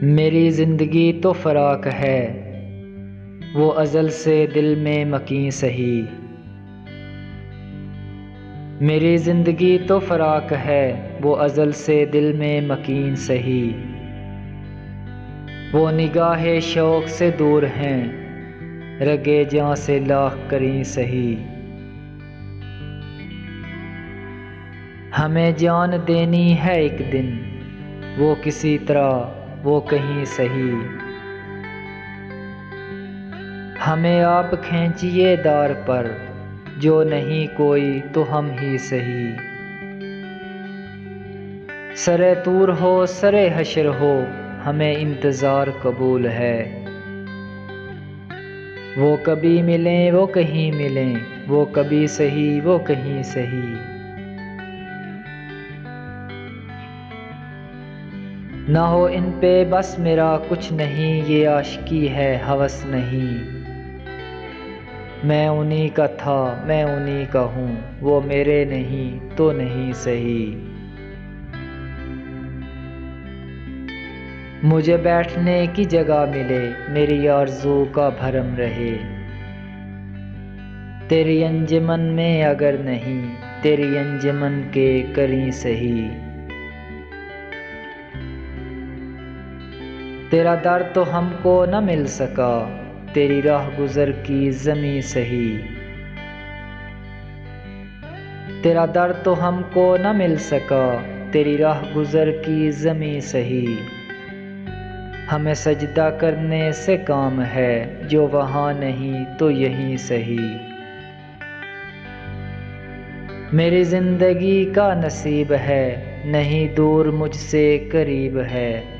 मेरी ज़िंदगी तो फ़राक है, वो अज़ल से दिल में मकीं सही। मेरी ज़िंदगी तो फ़राक है, वो अज़ल से दिल में मकीन सही। वो निगाहे शौक़ से दूर हैं, रगे जाँ से लाख करीं सही। हमें जान देनी है एक दिन, वो किसी तरह वो कहीं सही। हमें आप खींचिए दार पर, जो नहीं कोई तो हम ही सही। सरे तूर हो सरे हशर हो, हमें इंतज़ार कबूल है। वो कभी मिलें वो कहीं मिलें, वो कभी सही वो कहीं सही। ना हो इन पे बस मेरा कुछ नहीं, ये आशिकी है हवस नहीं। मैं उन्हीं का था मैं उन्हीं का हूँ, वो मेरे नहीं तो नहीं सही। मुझे बैठने की जगह मिले, मेरी आरज़ू का भरम रहे। तेरी अंजुमन में अगर नहीं, तेरी अंजुमन के करीं सही। तेरा दर तो हमको न मिल सका, तेरी राह गुज़र की ज़मीं सही। तेरा दर तो हमको न मिल सका, तेरी राह गुज़र की ज़मीं सही। हमें सजदा करने से काम है, जो वहाँ नहीं तो यहीं सही। मेरी ज़िंदगी का नसीब है, नहीं दूर मुझसे करीब है।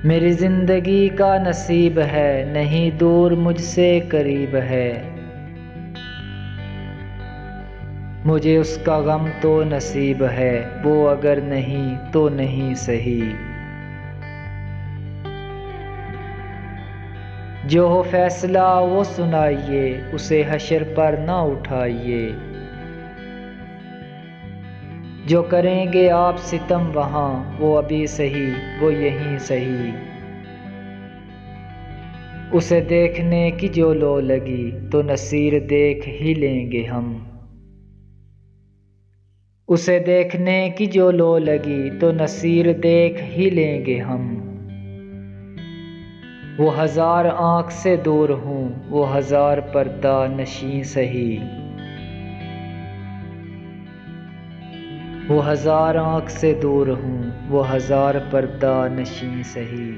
मेरी ज़िंदगी का नसीब है, नहीं दूर मुझसे करीब है। मुझे उसका गम तो नसीब है, वो अगर नहीं तो नहीं सही। जो हो फैसला वो सुनाइए, उसे हशर पर ना उठाइए। जो करेंगे आप सितम वहाँ, वो अभी सही वो यहीं सही। उसे देखने की जो लो लगी, तो नसीर देख ही लेंगे हम। उसे देखने की जो लो लगी, तो नसीर देख ही लेंगे हम। वो हज़ार आँख से दूर हूँ, वो हज़ार पर्दा नशीं सही। वो हज़ार आँख से दूर हूँ, वो हज़ार पर्दा नशीं सही।